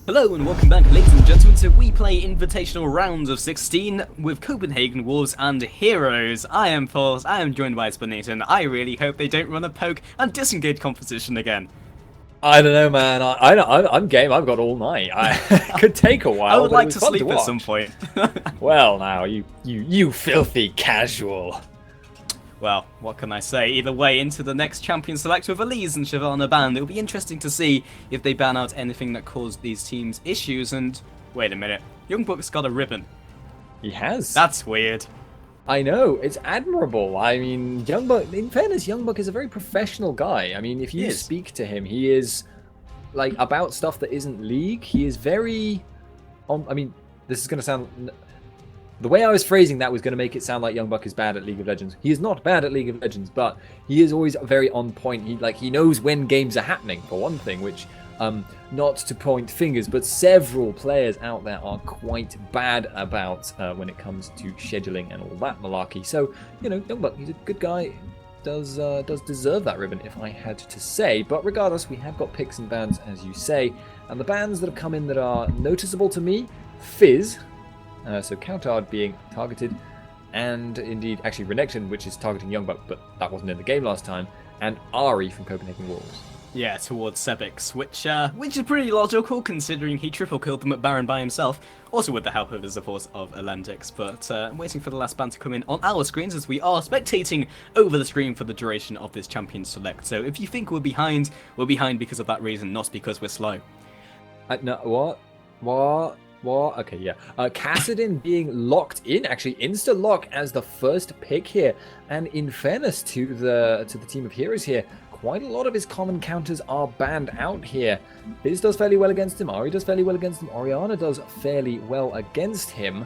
Hello and welcome back, ladies and gentlemen, to Weplay Invitational rounds of 16 with Copenhagen Wolves and Heroes. I am Force, I am joined by Spinaton. I really hope they don't run a poke and disengage composition again. I don't know, man. I'm game. I've got all night. It could take a while. I would but like it was to fun sleep to at watch. some point. Well, now you filthy casual. Well, what can I say? Either way, into the next champion select with Elise and Shyvana banned. It'll be interesting to see if they ban out anything that caused these teams issues. And wait a minute, Youngbuck's got a ribbon. He has. That's weird. I know. It's admirable. I mean, Youngbuck. In fairness, Youngbuck is a very professional guy. I mean, if you speak to him, he is like about stuff that isn't League. He is very. I mean, this is going to sound. The way I was phrasing that was going to make it sound like Youngbuck is bad at League of Legends. He is not bad at League of Legends, but he is always very on point. He knows when games are happening, for one thing, which, not to point fingers, but several players out there are quite bad about when it comes to scheduling and all that malarkey. So, you know, Youngbuck, he's a good guy, does deserve that ribbon, if I had to say. But regardless, we have got picks and bans, as you say, and the bans that have come in that are noticeable to me, Fizz. So Counterard being targeted, and indeed actually Renekton, which is targeting Youngbuck, but that wasn't in the game last time, and Ari from Copenhagen Wolves. Yeah, towards Sebix, which is pretty logical considering he triple killed them at Baron by himself, also with the help of the support of Elendix. But I'm waiting for the last ban to come in on our screens as we are spectating over the screen for the duration of this champion select. So if you think we're behind because of that reason, not because we're slow. No, what? Okay, yeah. Kassadin being locked in, actually insta-lock as the first pick here. And in fairness to the team of heroes here, quite a lot of his common counters are banned out here. Fizz does fairly well against him, Ari does fairly well against him, Orianna does fairly well against him.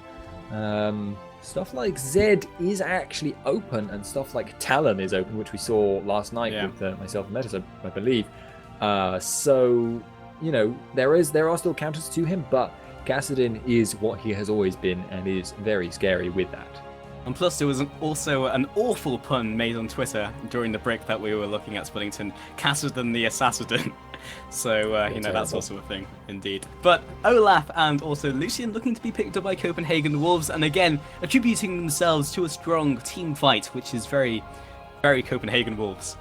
Stuff like Zed is actually open, and stuff like Talon is open, which we saw last night with myself and Metas, I believe. So, you know, there are still counters to him, but Kassadin is what he has always been and is very scary with that. And plus there was also an awful pun made on Twitter during the break that we were looking at Splittington, Kassadin the Assassin. So, you know, that's also a thing, indeed. But Olaf and also Lucian looking to be picked up by Copenhagen Wolves, and again, attributing themselves to a strong team fight, which is very, very Copenhagen Wolves.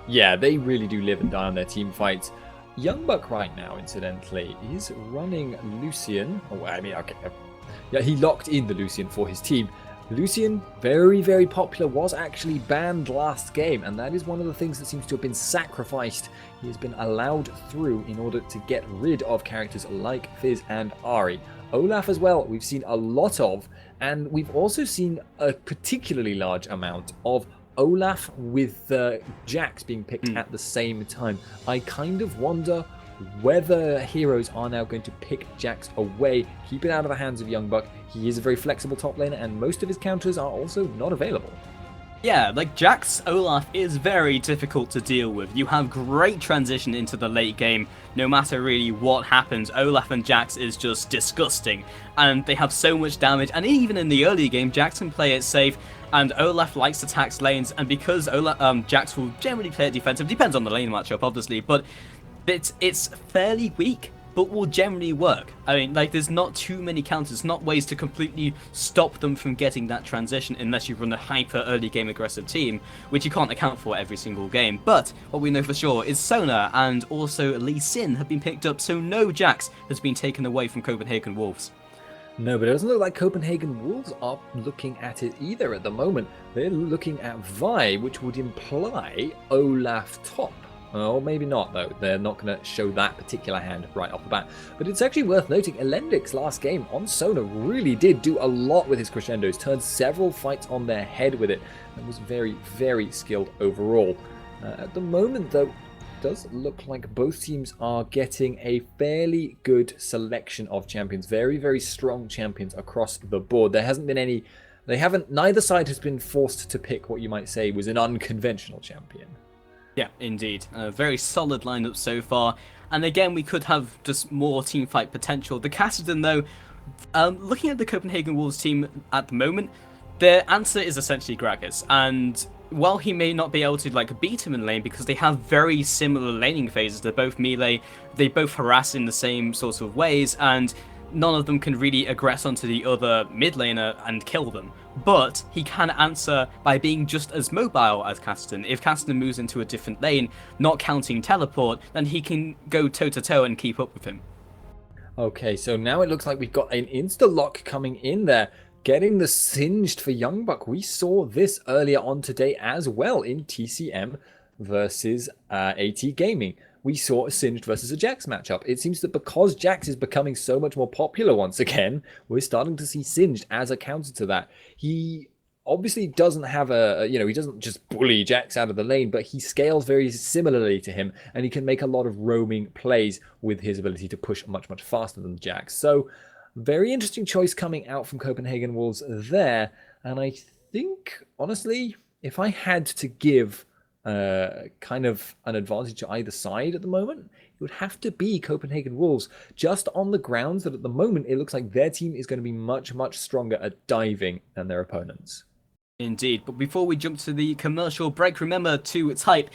Yeah, they really do live and die on their team fights. Youngbuck right now, incidentally, is running Lucian. Oh, I mean, okay. Yeah, he locked in the Lucian for his team. Lucian, very, very popular, was actually banned last game, and that is one of the things that seems to have been sacrificed. He has been allowed through in order to get rid of characters like Fizz and Ari. Olaf as well, we've seen a lot of, and we've also seen a particularly large amount of Olaf with Jax being picked at the same time. I kind of wonder whether heroes are now going to pick Jax away, keep it out of the hands of Youngbuck. He is a very flexible top laner, and most of his counters are also not available. Yeah, like Jax Olaf is very difficult to deal with. You have great transition into the late game, no matter really what happens. Olaf and Jax is just disgusting, and they have so much damage, and even in the early game, Jax can play it safe, and Olaf likes to tax lanes, and because Jax will generally play it defensive, depends on the lane matchup obviously, but it's fairly weak, but will generally work. I mean, like, there's not too many counters, not ways to completely stop them from getting that transition unless you run a hyper early game aggressive team, which you can't account for every single game. But what we know for sure is Sona and also Lee Sin have been picked up, so no Jax has been taken away from Copenhagen Wolves. No, but it doesn't look like Copenhagen Wolves are looking at it either at the moment. They're looking at Vi, which would imply Olaf top. Oh, maybe not, though. They're not going to show that particular hand right off the bat. But it's actually worth noting, Elendix last game on Sona really did do a lot with his crescendos, turned several fights on their head with it, and was very, very skilled overall. At the moment, though, it does look like both teams are getting a fairly good selection of champions. Very, very strong champions across the board. There hasn't been any... Neither side has been forced to pick what you might say was an unconventional champion. Yeah, indeed. A very solid lineup so far. And again, we could have just more teamfight potential. The Kassadin, though, looking at the Copenhagen Wolves team at the moment, their answer is essentially Gragas. And while he may not be able to like beat him in lane because they have very similar laning phases, they're both melee, they both harass in the same sorts of ways, and none of them can really aggress onto the other mid laner and kill them. But he can answer by being just as mobile as Casterton. If Casterton moves into a different lane, not counting teleport, then he can go toe to toe and keep up with him. Okay, so now it looks like we've got an insta-lock coming in there, getting the singed for Youngbuck. We saw this earlier on today as well in TCM versus AT-Gaming. We saw a Singed versus a Jax matchup. It seems that because Jax is becoming so much more popular once again, we're starting to see Singed as a counter to that. He obviously doesn't have he doesn't just bully Jax out of the lane, but he scales very similarly to him, and he can make a lot of roaming plays with his ability to push much, much faster than Jax. So, very interesting choice coming out from Copenhagen Wolves there, and I think, honestly, if I had to give kind of an advantage to either side at the moment, it would have to be Copenhagen Wolves, just on the grounds that at the moment it looks like their team is going to be much, much stronger at diving than their opponents. Indeed, but before we jump to the commercial break, remember to type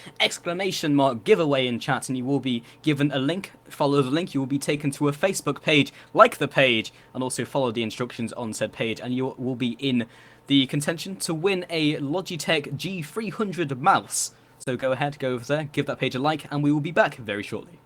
!giveaway in chat and you will be given a link. Follow the link, you will be taken to a Facebook page, like the page, and also follow the instructions on said page, and you will be in the contention to win a Logitech G300 mouse. So go ahead, go over there, give that page a like, and we will be back very shortly.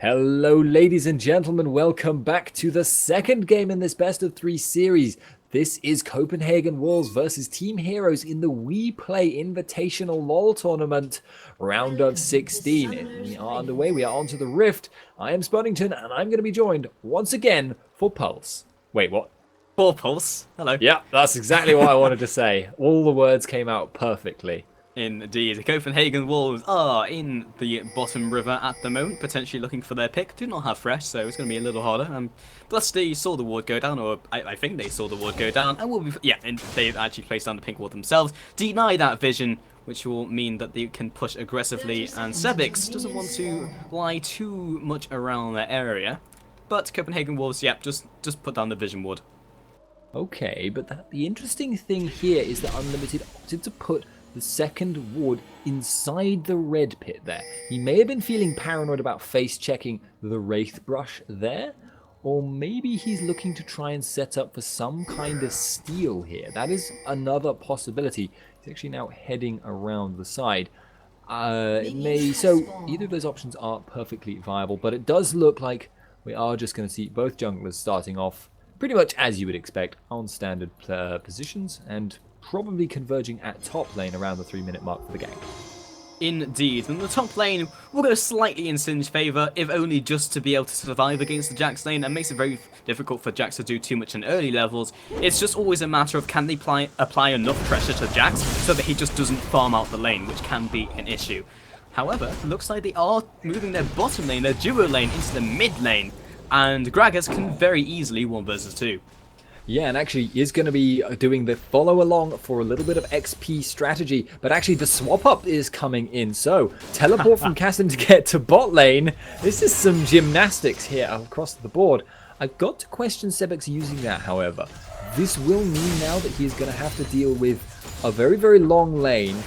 Hello, ladies and gentlemen. Welcome back to the second game in this best of 3 series. This is Copenhagen Wolves versus Team Heroes in the Weplay Invitational LOL tournament, round of 16. And we are underway. We are onto the Rift. I am Spuddington, and I'm going to be joined once again for Pulse. Wait, what? For Pulse. Hello. Yeah, that's exactly what I wanted to say. All the words came out perfectly. Indeed. The Copenhagen Wolves are in the bottom river at the moment, potentially looking for their pick. Do not have fresh, so it's going to be a little harder. Plus, they saw the ward go down, or I think they saw the ward go down, and will be, yeah, and they've actually placed down the pink ward themselves. Deny that vision, which will mean that they can push aggressively, and Sebix doesn't want to lie too much around their area. But Copenhagen Wolves, yeah, just put down the vision ward. Okay, but the interesting thing here is that Unlimited opted to put the second ward inside the red pit there. He may have been feeling paranoid about face checking the Wraith Brush there, or maybe he's looking to try and set up for some kind of steal here. That is another possibility. He's actually now heading around the side. So either of those options are perfectly viable, but it does look like we are just going to see both junglers starting off pretty much as you would expect on standard positions, and probably converging at top lane around the 3-minute mark for the gank. Indeed, and the top lane will go slightly in Sin's favour, if only just to be able to survive against the Jax lane, and makes it very difficult for Jax to do too much in early levels. It's just always a matter of can they apply enough pressure to Jax so that he just doesn't farm out the lane, which can be an issue. However, it looks like they are moving their bottom lane, their duo lane, into the mid lane, and Gragas can very easily 1 versus 2. Yeah, and actually is going to be doing the follow along for a little bit of XP strategy, but actually the swap up is coming in. So, teleport from Cassim to get to bot lane. This is some gymnastics here across the board. I've got to question Sebix using that, however. This will mean now that he's going to have to deal with a very, very long lane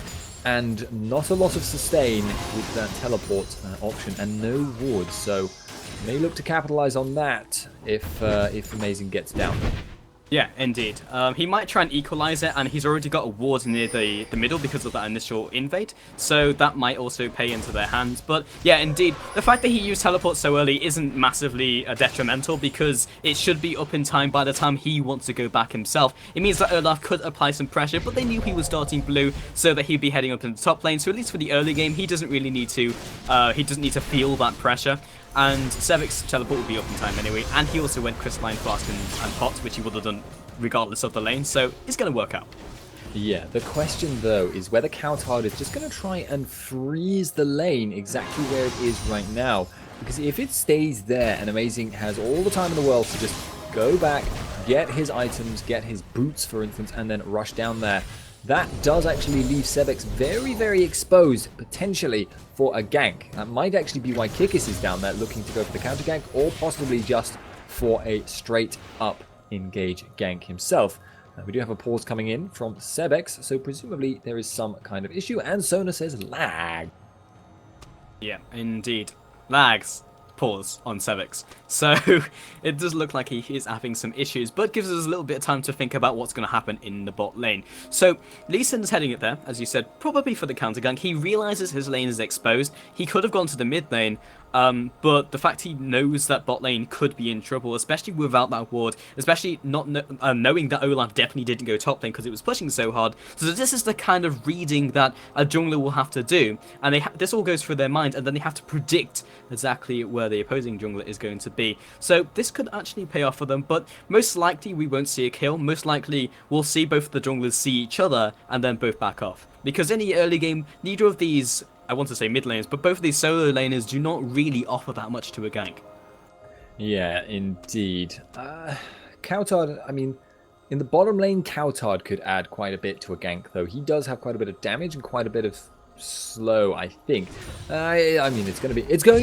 and not a lot of sustain with that teleport option and no wards. So, may look to capitalize on that if Amazing gets down. Yeah, indeed. He might try and equalize it, and he's already got a ward near the middle because of that initial invade, so that might also pay into their hands. But yeah, indeed, the fact that he used teleport so early isn't massively detrimental, because it should be up in time by the time he wants to go back himself. It means that Olaf could apply some pressure, but they knew he was starting blue, so that he'd be heading up in the top lane, so at least for the early game, he doesn't really need to, feel that pressure. And Sevic's teleport will be up in time anyway, and he also went Crystalline Flask and Pot, which he would have done regardless of the lane, so it's going to work out. Yeah, the question though is whether Coutard is just going to try and freeze the lane exactly where it is right now. Because if it stays there and Amazing has all the time in the world to just go back, get his items, get his boots for instance, and then rush down there, that does actually leave Sebix very, very exposed, potentially, for a gank. That might actually be why Kikis is down there looking to go for the counter gank, or possibly just for a straight-up engage gank himself. We do have a pause coming in from Sebix, so presumably there is some kind of issue, and Sona says lag. Yeah, indeed. Lags. Pause on Sebix. So it does look like he is having some issues, but gives us a little bit of time to think about what's going to happen in the bot lane. So Lee Sin's heading it there, as you said, probably for the counter gank. He realizes his lane is exposed. He could have gone to the mid lane, but the fact he knows that bot lane could be in trouble, especially without that ward, especially not knowing that Olaf definitely didn't go top lane because it was pushing so hard. So this is the kind of reading that a jungler will have to do, and this all goes through their mind, and then they have to predict exactly where the opposing jungler is going to be. So this could actually pay off for them, but most likely we won't see a kill. Most likely we'll see both the junglers see each other and then both back off. Because in the early game, neither of these, I want to say mid lanes, but both of these solo laners do not really offer that much to a gank. Yeah, indeed. Coutard, I mean, in the bottom lane, Coutard could add quite a bit to a gank, though. He does have quite a bit of damage and quite a bit of slow, I think. I mean, it's going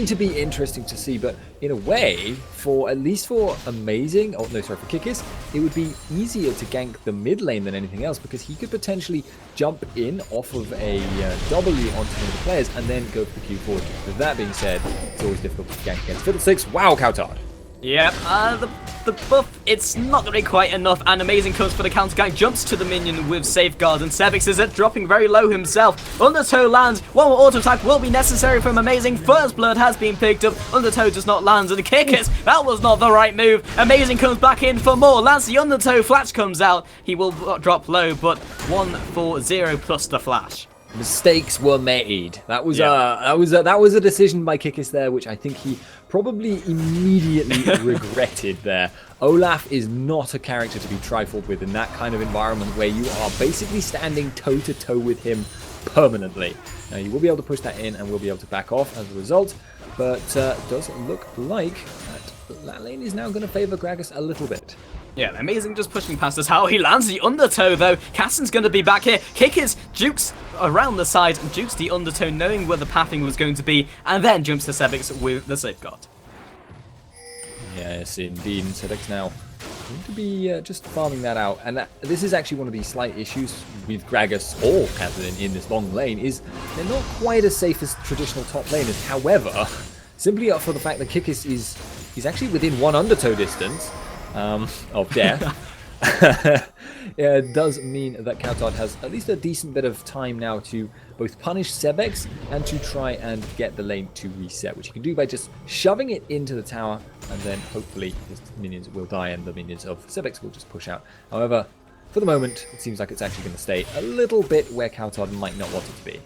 to be interesting to see, but in a way, at least for Amazing, for Kikis, it would be easier to gank the mid lane than anything else, because he could potentially jump in off of a W onto one of the players and then go for the Q forward. With that being said, it's always difficult to gank against Fiddlesticks. Wow, Coutard! Yep, the buff, it's not going to be quite enough, and Amazing comes for the counter gank, jumps to the minion with Safeguard, and Sebix is dropping very low himself. Undertow lands, one more auto attack will be necessary from Amazing. First blood has been picked up, Undertow does not land, and the kick is, that was not the right move. Amazing comes back in for more, lands the Undertow, Flash comes out, he will drop low, but 1-4-0 plus the Flash. Mistakes were made. That was a decision by Kikis there, which I think he probably immediately regretted there. Olaf is not a character to be trifled with in that kind of environment where you are basically standing toe-to-toe with him permanently. Now, you will be able to push that in and will be able to back off as a result, but does look like that lane is now going to favor Gragas a little bit. Yeah, Amazing just pushing past us. How he lands the Undertow, though. Caston's going to be back here. Kickers jukes around the side and jukes the Undertow, knowing where the pathing was going to be, and then jumps to Sebix with the Safeguard. Yes, indeed. Sebix now going to be just farming that out. And this is actually one of the slight issues with Gragas or Caston in this long lane, is they're not quite as safe as traditional top laners. However, simply up for the fact that Kikis is actually within one Undertow distance of death. It does mean that Coutard has at least a decent bit of time now to both punish Sebix and to try and get the lane to reset, which he can do by just shoving it into the tower, and then hopefully his minions will die and the minions of Sebix will just push out. However, for the moment, it seems like it's actually going to stay a little bit where Coutard might not want it to be.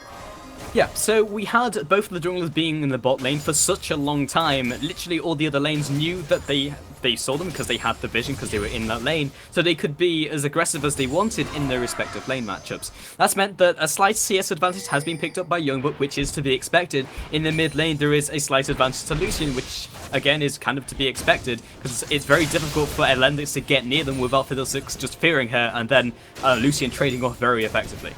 Yeah, so we had both of the junglers being in the bot lane for such a long time. Literally all the other lanes knew that they saw them because they had the vision, because they were in that lane, so they could be as aggressive as they wanted in their respective lane matchups. That's meant that a slight CS advantage has been picked up by Youngbuck, which is to be expected. In the mid lane, there is a slight advantage to Lucian, which again is kind of to be expected, because it's very difficult for Elendix to get near them without Fiddlesticks just fearing her, and then Lucian trading off very effectively.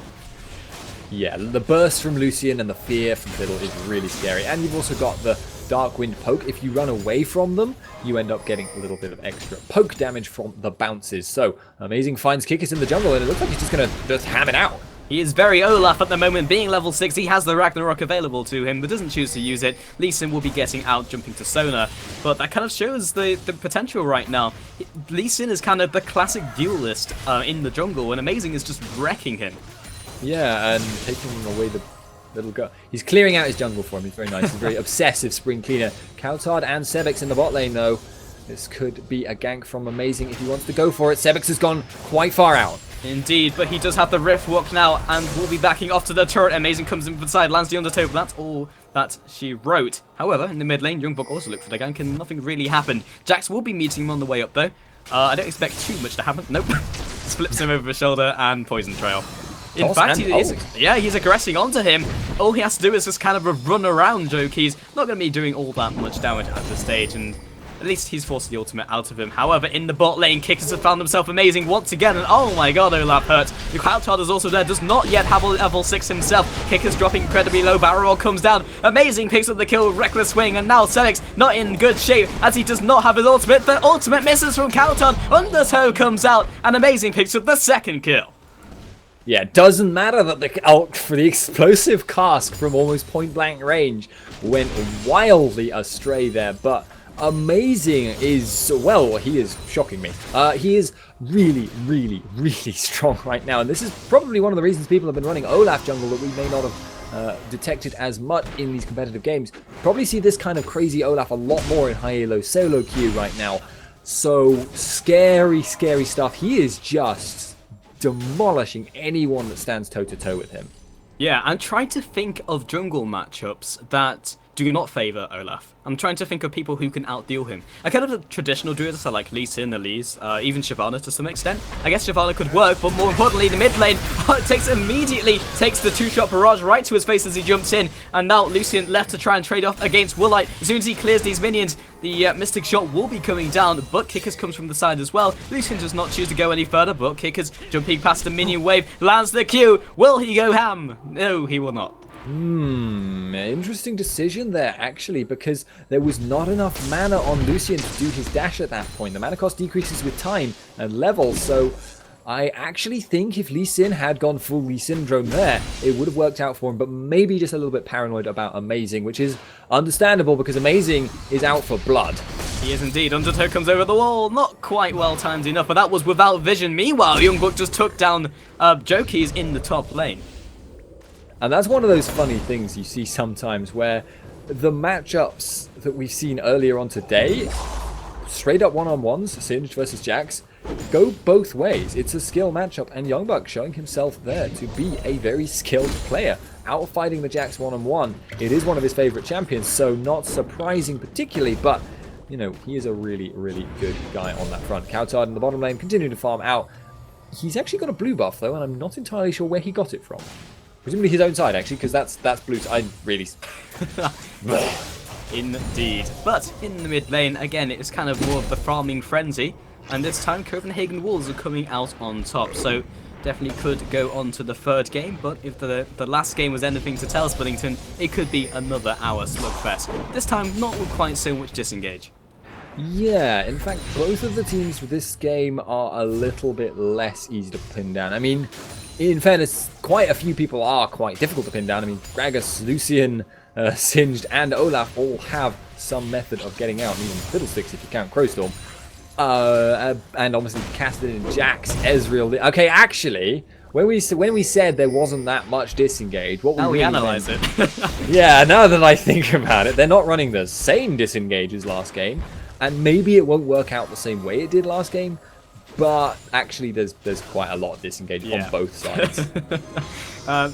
Yeah, the burst from Lucian and the fear from Fiddle is really scary. And you've also got the Dark Wind poke. If you run away from them, you end up getting a little bit of extra poke damage from the bounces. So, Amazing finds Kikis in the jungle, and it looks like he's just going to just ham it out. He is very Olaf at the moment, being level 6. He has the Ragnarok available to him, but doesn't choose to use it. Lee Sin will be getting out, jumping to Sona, but that kind of shows the potential right now. Lee Sin is kind of the classic duelist in the jungle, and Amazing is just wrecking him. Yeah, and taking away the little go. He's clearing out his jungle for him. He's very nice. He's a very obsessive spring cleaner. Coutard and Sebix in the bot lane, though. This could be a gank from Amazing if he wants to go for it. Sebix has gone quite far out. Indeed, but he does have the Rift Walk now, and will be backing off to the turret. Amazing comes in from the side, lands the Undertow, but that's all that she wrote. However, in the mid lane, Youngbuck also looked for the gank, and nothing really happened. Jax will be meeting him on the way up, though. I don't expect too much to happen. Nope. Just flips him over his shoulder and Poison Trail. In fact, he's aggressing onto him. All he has to do is just kind of a run around Joke. He's not going to be doing all that much damage at this stage, and at least he's forced the ultimate out of him. However, in the bot lane, Kickers has found himself Amazing once again, and oh my god, Olaf hurt. The Coutard is also there, does not yet have a level 6 himself. Kickers dropping incredibly low, Barrel comes down. Amazing picks up the kill, Reckless Swing, and now Celix not in good shape as he does not have his ultimate. The ultimate misses from Coutard, Undertow comes out, and Amazing picks up the second kill. Yeah, it doesn't matter that the ult for the explosive cask from almost point-blank range went wildly astray there, but Amazing is, well, he is shocking me. He is really, really, really strong right now, and this is probably one of the reasons people have been running Olaf jungle that we may not have detected as much in these competitive games. Probably see this kind of crazy Olaf a lot more in high elo solo queue right now. So, scary, scary stuff. He is just demolishing anyone that stands toe-to-toe with him. Yeah, I'm trying to think of jungle matchups that do not favour Olaf. I'm trying to think of people who can outdeal him. I kind of the traditional druids are like Lee Sin, Elise, even Shyvana to some extent. I guess Shyvana could work, but more importantly, the mid lane immediately takes the two-shot barrage right to his face as he jumps in, and now Lucian left to try and trade off against Woolite. As soon as he clears these minions, the Mystic Shot will be coming down, but Kickers comes from the side as well. Lucian does not choose to go any further, but Kickers jumping past the minion wave, lands the Q. Will he go ham? No, he will not. Interesting decision there, actually, because there was not enough mana on Lucian to do his dash at that point. The mana cost decreases with time and level, so I actually think if Lee Sin had gone full Lee Syndrome there, it would have worked out for him, but maybe just a little bit paranoid about Amazing, which is understandable because Amazing is out for blood. He is indeed. Undertow comes over the wall. Not quite well timed enough, but that was without vision. Meanwhile, Youngbuck just took down Jokies in the top lane. And that's one of those funny things you see sometimes where the matchups that we've seen earlier on today, straight up one-on-ones, Singed versus Jax, go both ways. It's a skill matchup, and Youngbuck showing himself there to be a very skilled player. Outfighting the Jax one-on-one. It is one of his favorite champions, so not surprising particularly, but you know, he is a really, really good guy on that front. Coutard in the bottom lane, continuing to farm out. He's actually got a blue buff though, and I'm not entirely sure where he got it from. Presumably his own side, actually, because that's blue. I really... Indeed. But in the mid lane, again, it's kind of more of the farming frenzy. And this time, Copenhagen Wolves are coming out on top. So definitely could go on to the third game. But if the last game was anything to tell Splittington, it could be another hour slugfest. This time, not with quite so much disengage. Yeah, in fact, both of the teams for this game are a little bit less easy to pin down. I mean, in fairness, quite a few people are quite difficult to pin down. I mean, Gragas, Lucian, Singed, and Olaf all have some method of getting out, even Fiddlesticks if you count Crowstorm. And obviously Casted and Jax, Ezreal. Okay, actually, when we said there wasn't that much disengage, what we analyze it. Yeah, now that I think about it, they're not running the same disengage as last game, and maybe it won't work out the same way it did last game. But actually, there's quite a lot of disengage on both sides.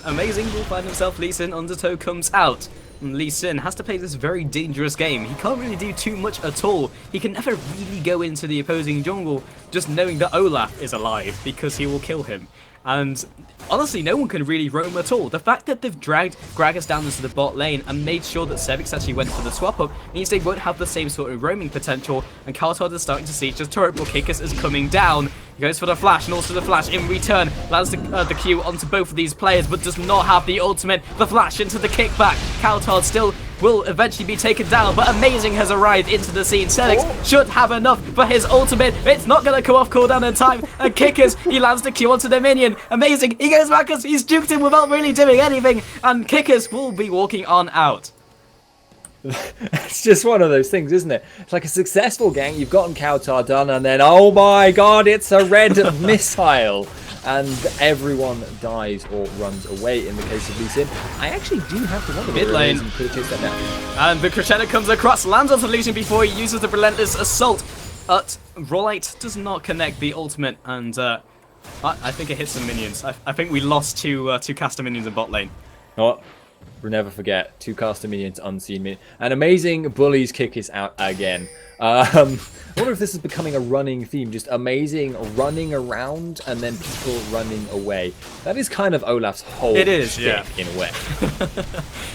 Amazing will find himself. Lee Sin. Undertow comes out. And Lee Sin has to play this very dangerous game. He can't really do too much at all. He can never really go into the opposing jungle just knowing that Olaf is alive because he will kill him. And honestly, no one can really roam at all. The fact that they've dragged Gragas down into the bot lane and made sure that Sevix actually went for the swap up means they won't have the same sort of roaming potential. And Coutard is starting to see just turret, but Kikus is coming down. He goes for the flash, and also the flash in return lands the Q onto both of these players, but does not have the ultimate. The flash into the kickback. Coutard still will eventually be taken down, but Amazing has arrived into the scene. Celix should have enough for his ultimate. It's not going to come off cooldown in time. And Kickers, he lands the Q onto the minion. Amazing, he goes back as he's duped him without really doing anything, and Kickers will be walking on out. It's just one of those things, isn't it? It's like a successful gang, you've gotten Coutard done, and then, oh my god, it's a red missile! And everyone dies or runs away in the case of Lee Sin. I actually do have to wonder mid lane could have chased that down. And the crescendo comes across, lands on Lucian before he uses the relentless assault. Rolite does not connect the ultimate, and I think it hits some minions. I think we lost two caster minions in bot lane. Oh, we'll never forget, 2 caster minions, unseen minion. And Amazing bullies Kickis out again. I wonder if this is becoming a running theme, just Amazing running around and then people running away. That is kind of Olaf's whole shtick, in a way.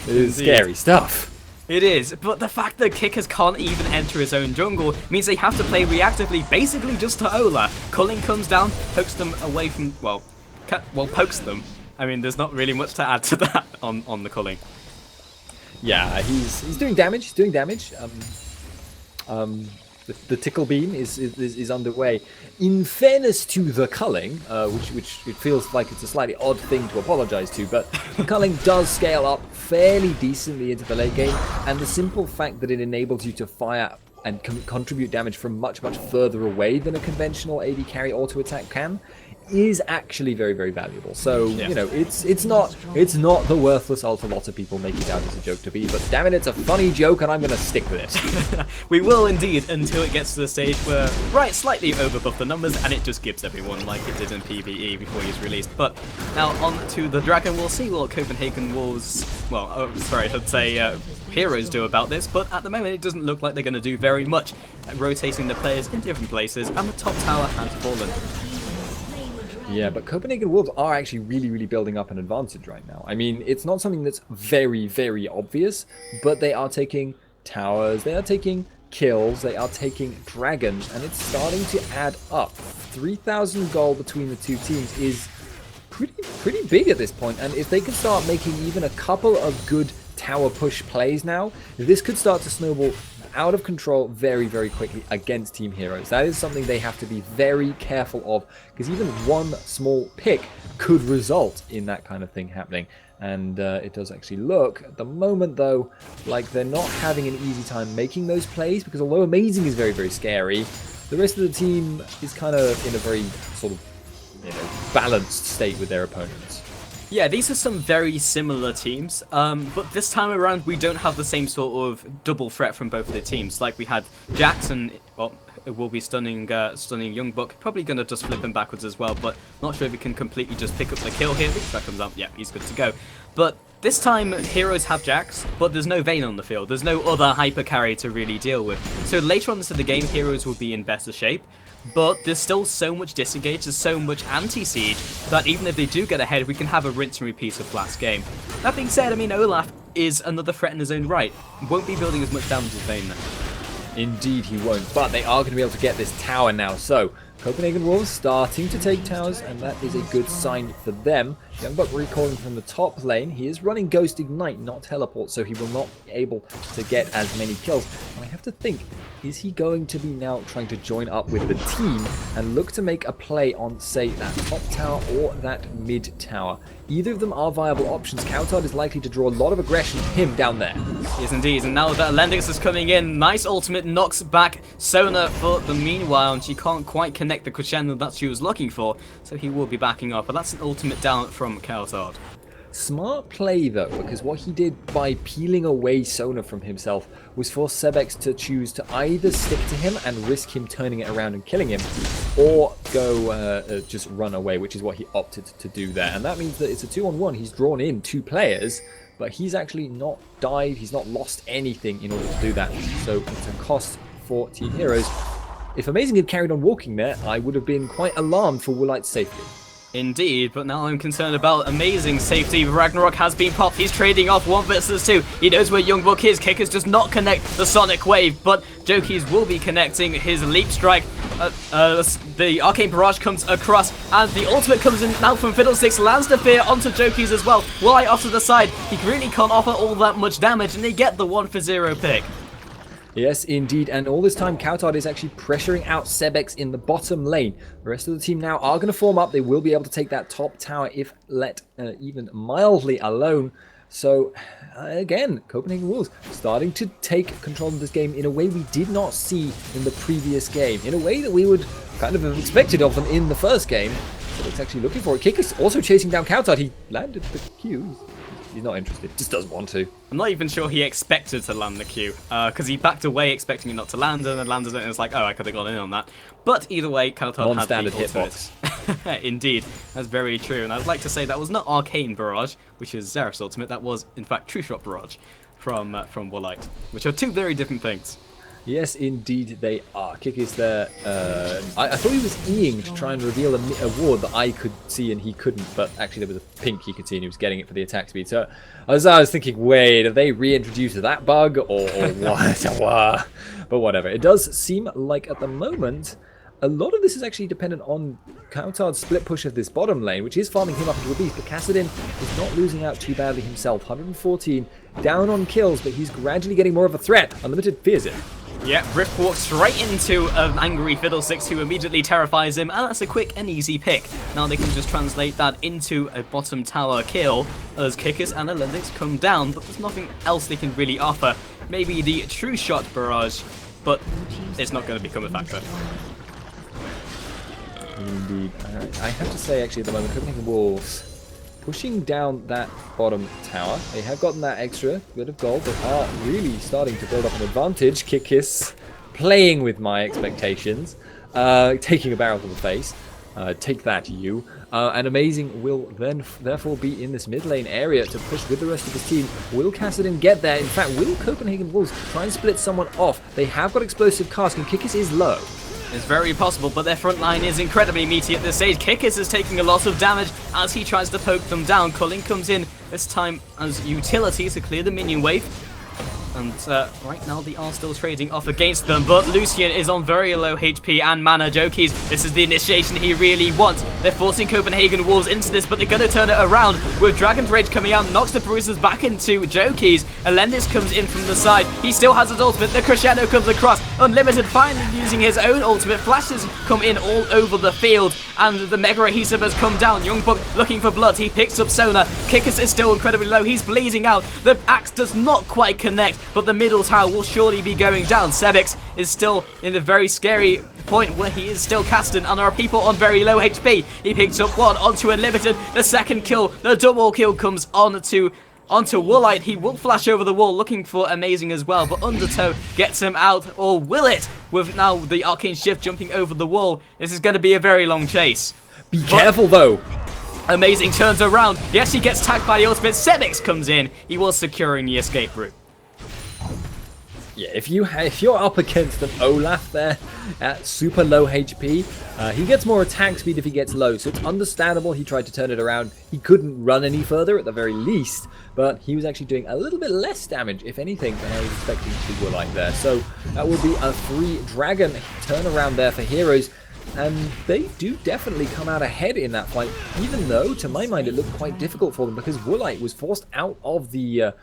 It is scary stuff. It is, but the fact that Kickers can't even enter his own jungle means they have to play reactively, basically just to Olaf. Culling comes down, pokes them away from, well, pokes them. I mean, there's not really much to add to that on the Culling. Yeah, he's doing damage. He's doing damage. The tickle beam is underway. In fairness to the Culling, which it feels like it's a slightly odd thing to apologize to, but the Culling does scale up fairly decently into the late game, and the simple fact that it enables you to fire and contribute damage from much further away than a conventional AD carry auto attack can is actually very, very valuable. So, you know, it's not the worthless ult a lot of people make it out as a joke to be, but damn it, it's a funny joke and I'm going to stick with it. We will indeed, until it gets to the stage where, slightly overbuff the numbers and it just gives everyone like it did in PvE before he's released. But now on to the Dragon. We'll see what Copenhagen Wolves, I'd say Heroes do about this, but at the moment it doesn't look like they're going to do very much at rotating the players in different places, and the top tower has fallen. Yeah, but Copenhagen Wolves are actually really building up an advantage right now. I mean, it's not something that's very obvious, but they are taking towers, they are taking kills, they are taking dragons, and it's starting to add up. 3,000 gold between the two teams is pretty big at this point, and if they can start making even a couple of good tower push plays now, this could start to snowball out of control very quickly against Team Heroes. That is something they have to be very careful of, because even one small pick could result in that kind of thing happening. And it does actually look, at the moment though, like they're not having an easy time making those plays, because although Amazing is very, very scary, the rest of the team is kind of in a very sort of, balanced state with their opponents. Yeah, these are some very similar teams, but this time around we don't have the same sort of double threat from both of the teams. Like we had Jackson, well, it will be stunning Youngbuck, probably going to just flip him backwards as well, but not sure if he can completely just pick up the kill here. If that comes up, yeah, he's good to go. But this time, Heroes have Jax, but there's no Vayne on the field. There's no other hyper carry to really deal with. So later on into the game, Heroes will be in better shape. But there's still so much disengage, there's so much anti-siege, that even if they do get ahead, we can have a rinse and repeat of last game. That being said, I mean, Olaf is another threat in his own right. Won't be building as much damage as Vayne then. Indeed he won't, but they are going to be able to get this tower now. So Copenhagen Wolves starting to take towers, and that is a good sign for them. Youngbuck recalling from the top lane. He is running Ghost Ignite, not Teleport, so he will not be able to get as many kills. And I have to think, is he going to be now trying to join up with the team and look to make a play on, say, that top tower or that mid tower? Either of them are viable options. Coutard is likely to draw a lot of aggression from him down there. Yes, indeed. And now that Lendix is coming in, nice ultimate knocks back Sona for the meanwhile, and she can't quite connect the crescendo that she was looking for, so he will be backing up. But that's an ultimate down from Coutard. Smart play though, because what he did by peeling away Sona from himself was for Sebex to choose to either stick to him and risk him turning it around and killing him, or go just run away, which is what he opted to do there. And that means that it's a 2-on-1. He's drawn in 2 players, but he's actually not died, he's not lost anything in order to do that. So it's a cost for Team Heroes. If Amazing had carried on walking there, I would have been quite alarmed for Woolite's safety. Indeed, but now I'm concerned about Amazing safety. Ragnarok has been popped. He's trading off 1 versus 2. He knows where Youngbuck is. Kickers does not connect the Sonic Wave, but Jokies will be connecting his Leap Strike. The Arcane Barrage comes across, and the ultimate comes in now from Fiddlesticks. Lands the Fear onto Jokies as well. Why off to the side? He really can't offer all that much damage, and they get the 1-for-0 pick. Yes, indeed, and all this time Coutard is actually pressuring out Sebex in the bottom lane. The rest of the team now are going to form up. They will be able to take that top tower if let even mildly alone. So, again, Copenhagen Wolves starting to take control of this game in a way we did not see in the previous game, in a way that we would kind of have expected of them in the first game. So it's actually looking for it. Kick is also chasing down Coutard. He landed the Q. He's not interested, just doesn't want to. I'm not even sure he expected to land the Q, because he backed away expecting it not to land, and then landed it, and it's like, oh, I could have gone in on that. But either way, Coutard had the hitbox. Indeed, that's very true, and I'd like to say that was not Arcane Barrage, which is Xerath's ultimate, that was, in fact, True Shot Barrage from Woolite, which are 2 very different things. Yes, indeed they are. Kick is there. I thought he was E-ing to try and reveal a ward that I could see and he couldn't, but actually there was a pink he could see and he was getting it for the attack speed. So as I was thinking, wait, have they reintroduced that bug or what? But whatever. It does seem like at the moment, a lot of this is actually dependent on Coutard's split push of this bottom lane, which is farming him up into a beast, but Kassadin is not losing out too badly himself. 114 down on kills, but he's gradually getting more of a threat. Unlimited fears it. Yeah, Rift walks right into an angry Fiddlesticks who immediately terrifies him, and that's a quick and easy pick. Now they can just translate that into a bottom tower kill as Kickers and Lendix come down, but there's nothing else they can really offer. Maybe the True Shot Barrage, but it's not going to become a factor. Indeed. I have to say, actually, at the moment, Copenhagen Wolves pushing down that bottom tower. They have gotten that extra bit of gold, but are really starting to build up an advantage. Kickis playing with my expectations, taking a barrel to the face. Take that, you. And Amazing will then therefore be in this mid lane area to push with the rest of his team. Will Kassadin get there? In fact, will Copenhagen Wolves try and split someone off? They have got explosive cask and Kickis is low. It's very possible, but their front line is incredibly meaty at this stage. Kickis is taking a lot of damage as he tries to poke them down. Culling comes in this time as utility to clear the minion wave. And right now they are still trading off against them, but Lucian is on very low HP and mana. Jokeys, this is the initiation he really wants. They're forcing Copenhagen Wolves into this, but they're going to turn it around with Dragon's Rage coming out, knocks the Bruisers back into Jokeys. Alendis comes in from the side. He still has his ultimate. The Crescendo comes across. Unlimited finally using his own ultimate. Flashes come in all over the field, and the Mega Adhesive has come down. Youngbuck looking for blood. He picks up Sona. Kikis is still incredibly low. He's bleeding out. The axe does not quite connect, but the middle tower will surely be going down. Sebix is still in the very scary point where he is still casting, and there are people on very low HP. He picks up one onto Unlimited. The second kill, the double kill comes onto Woolite. He will flash over the wall looking for Amazing as well, but Undertow gets him out, or will it? With now the Arcane Shift jumping over the wall, this is going to be a very long chase. Be careful though. Amazing turns around. Yes, he gets tagged by the ultimate. Sebix comes in. He was securing the escape route. Yeah, if you're up against an Olaf there at super low HP, he gets more attack speed if he gets low, so it's understandable he tried to turn it around. He couldn't run any further at the very least, but he was actually doing a little bit less damage, if anything, than I was expecting to Woolite there. So that will be a 3-dragon turnaround there for Heroes. And they do definitely come out ahead in that fight, even though, to my mind, it looked quite difficult for them because Woolite was forced out of the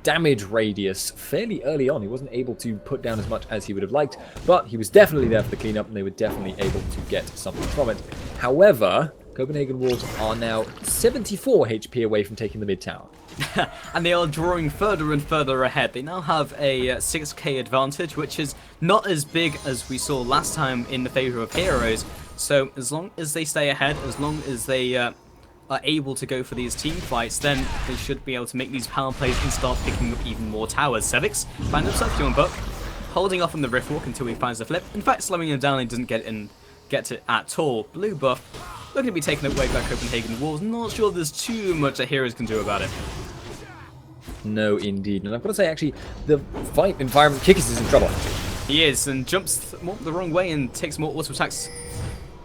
damage radius fairly early on. He wasn't able to put down as much as he would have liked, but he was definitely there for the cleanup, and they were definitely able to get something from it. However, Copenhagen Wolves are now 74 HP away from taking the mid tower. And they are drawing further and further ahead. They now have a 6k advantage, which is not as big as we saw last time in the favor of Heroes. So as long as they stay ahead, as long as they are able to go for these team fights, then they should be able to make these power plays and start picking up even more towers. Sevix finds himself Youngbuck, holding off on the Riftwalk until he finds the flip. In fact, slowing him down, he doesn't get it at all. Blue buff looking to be taken away by Copenhagen Wolves. Not sure there's too much that Heroes can do about it. No, indeed. And I've got to say, actually, the fight environment, Kikis is in trouble. He is, and jumps the wrong way and takes more auto attacks.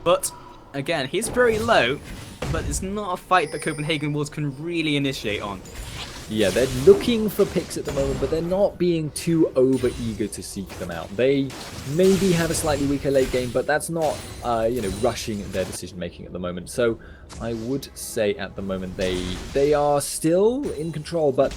But, again, he's very low, but it's not a fight that Copenhagen Wolves can really initiate on. Yeah, they're looking for picks at the moment, but they're not being too over-eager to seek them out. They maybe have a slightly weaker late game, but that's not, rushing their decision-making at the moment. So I would say at the moment they are still in control, but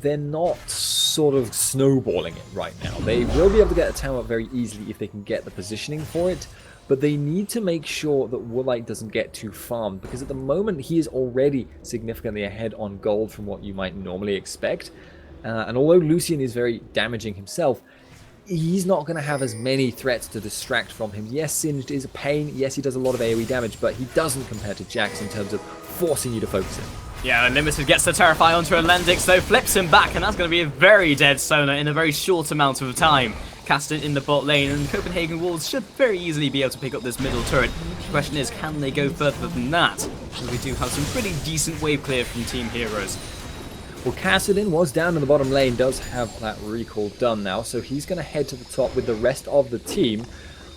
they're not sort of snowballing it right now. They will be able to get a tower up very easily if they can get the positioning for it, but they need to make sure that Woolite doesn't get too farmed, because at the moment he is already significantly ahead on gold from what you might normally expect. And although Lucian is very damaging himself, he's not going to have as many threats to distract from him. Yes, Singed is a pain. Yes, he does a lot of AoE damage, but he doesn't compare to Jax in terms of forcing you to focus him. Yeah, Unlimited gets the Terrify onto Alendix, though flips him back, and that's going to be a very dead Sona in a very short amount of time. Cast it in the bot lane, and Copenhagen Wolves should very easily be able to pick up this middle turret. The question is, can they go further than that? Because we do have some pretty decent wave clear from Team Heroes. Well, Kassadin was down in the bottom lane, does have that recall done now, so he's going to head to the top with the rest of the team.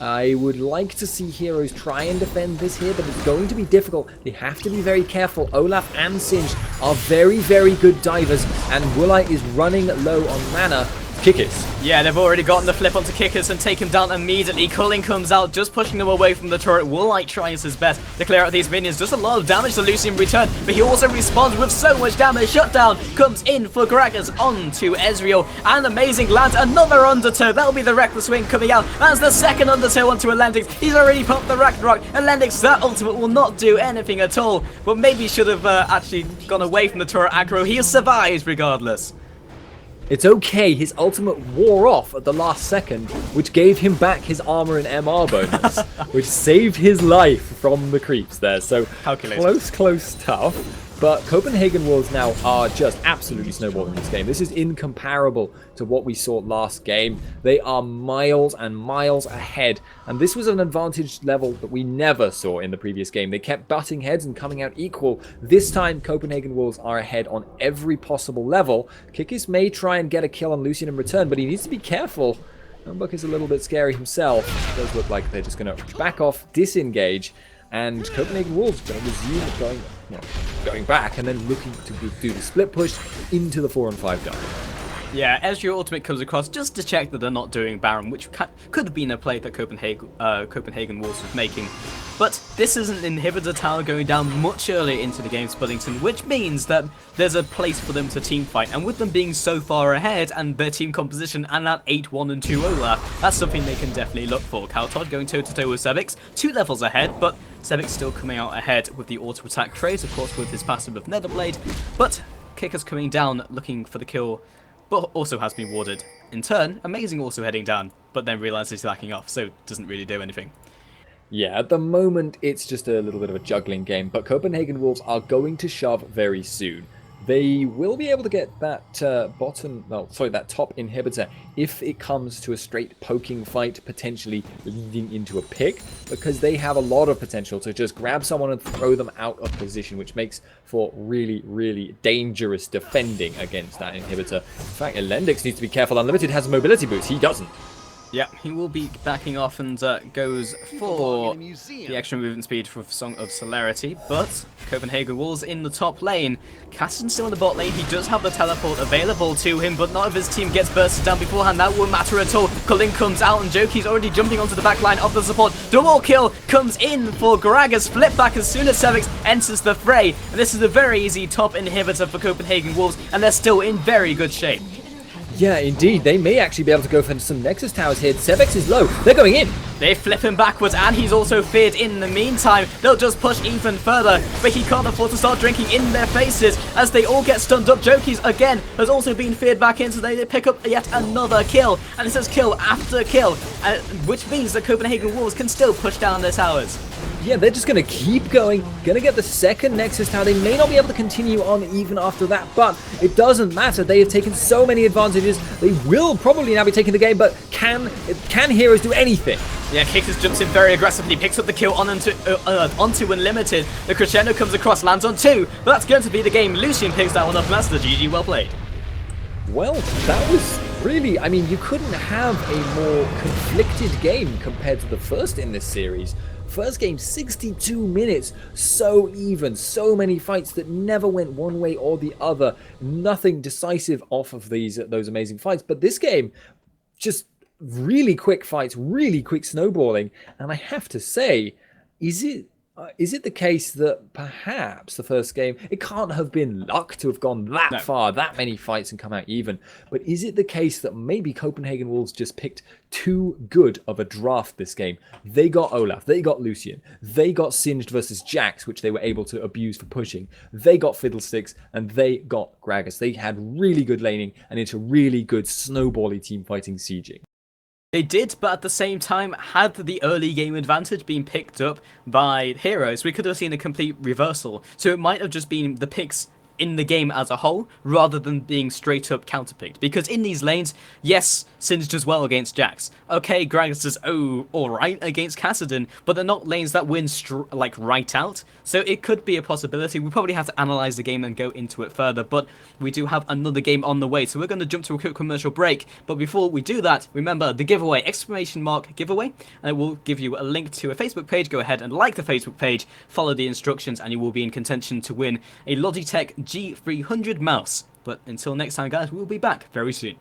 I would like to see Heroes try and defend this here, but it's going to be difficult. They have to be very careful. Olaf and Singed are very, very good divers, and Woolite is running low on mana. Kikis. Yeah, they've already gotten the flip onto Kikis and take him down immediately. Culling comes out, just pushing them away from the turret. Woolite tries his best to clear out these minions. Does a lot of damage to Lucian in return, but he also responds with so much damage. Shutdown comes in for Gragas onto Ezreal, and Amazing lands another Undertow. That'll be the Reckless Swing coming out. That's the second Undertow onto Alendix. He's already popped the Ragnarok. Alendix, that ultimate will not do anything at all, but maybe should have actually gone away from the turret aggro. He has survived regardless. It's okay, his ultimate wore off at the last second, which gave him back his armor and MR bonus, which saved his life from the creeps there. So close tough. But Copenhagen Wolves now are just absolutely snowballing this game. This is incomparable to what we saw last game. They are miles and miles ahead, and this was an advantage level that we never saw in the previous game. They kept butting heads and coming out equal. This time, Copenhagen Wolves are ahead on every possible level. Kikis may try and get a kill on Lucian in return, but he needs to be careful. Youngbuck is a little bit scary himself. It does look like they're just going to back off, disengage, and Copenhagen Wolves going to resume going back and then looking to do the split push into the 4-on-5 dive. Yeah, as your ultimate comes across just to check that they're not doing Baron, which could have been a play that Copenhagen Wolves was making. But this is an inhibitor tower going down much earlier into the game, Spuddington, which means that there's a place for them to team fight. And with them being so far ahead and their team composition and that 8-1 and 2 Olaf, that's something they can definitely look for. Kaltod going toe-to-toe with Sevix, 2 levels ahead, but Sevix still coming out ahead with the auto-attack trades, of course with his passive of Netherblade. But Kicker's coming down looking for the kill, but also has been warded. In turn, Amazing also heading down, but then realizes he's lacking off, so doesn't really do anything. Yeah, at the moment, it's just a little bit of a juggling game, but Copenhagen Wolves are going to shove very soon. They will be able to get that that top inhibitor if it comes to a straight poking fight, potentially leading into a pick, because they have a lot of potential to just grab someone and throw them out of position, which makes for really, really dangerous defending against that inhibitor. In fact, Elendix needs to be careful. Unlimited has a mobility boost. He doesn't. Yeah, he will be backing off and goes for the extra movement speed for Song of Celerity, but Copenhagen Wolves in the top lane. Caston's still in the bot lane. He does have the teleport available to him, but none of his team gets bursted down beforehand. That won't matter at all. Kulin comes out and Joki's already jumping onto the back line of the support. Double kill comes in for Gragas. Flip back as soon as Sevix enters the fray. And this is a very easy top inhibitor for Copenhagen Wolves, and they're still in very good shape. Yeah, indeed. They may actually be able to go for some Nexus towers here. Sevix is low. They're going in. They flip him backwards, and he's also feared in the meantime. They'll just push even further, but he can't afford to start drinking in their faces as they all get stunned up. Joki's, again, has also been feared back in, so they pick up yet another kill. And it says kill after kill, which means that Copenhagen Wolves can still push down their towers. Yeah, they're just going to keep going, going to get the second Nexus Tower. They may not be able to continue on even after that, but it doesn't matter. They have taken so many advantages. They will probably now be taking the game, but can Heroes do anything? Yeah, Kickers jumps in very aggressively, picks up the kill onto Unlimited. The crescendo comes across, lands on 2, but that's going to be the game. Lucian picks that one up, and that's the GG. Well played. Well, that was really, I mean, you couldn't have a more conflicted game compared to the first in this series. First game, 62 minutes, so even, so many fights that never went one way or the other. Nothing decisive off of those amazing fights. But this game, just really quick fights, really quick snowballing. And I have to say, is it the case that perhaps the first game, it can't have been luck to have gone that far, that many fights and come out even, but is it the case that maybe Copenhagen Wolves just picked too good of a draft this game? They got Olaf, they got Lucian, they got Singed versus Jax, which they were able to abuse for pushing, they got Fiddlesticks, and they got Gragas. They had really good laning, and it's a really good snowbally team fighting sieging. They did, but at the same time, had the early game advantage been picked up by Heroes, we could have seen a complete reversal. So it might have just been the picks in the game as a whole, rather than being straight up counterpicked. Because in these lanes, yes, Singed does well against Jax. Okay, Gragas does alright against Kassadin, but they're not lanes that win like right out. So it could be a possibility. We probably have to analyze the game and go into it further, but we do have another game on the way. So we're going to jump to a quick commercial break. But before we do that, remember the giveaway, ! Giveaway, and it will give you a link to a Facebook page. Go ahead and like the Facebook page, follow the instructions, and you will be in contention to win a Logitech G300 mouse. But until next time, guys, we'll be back very soon.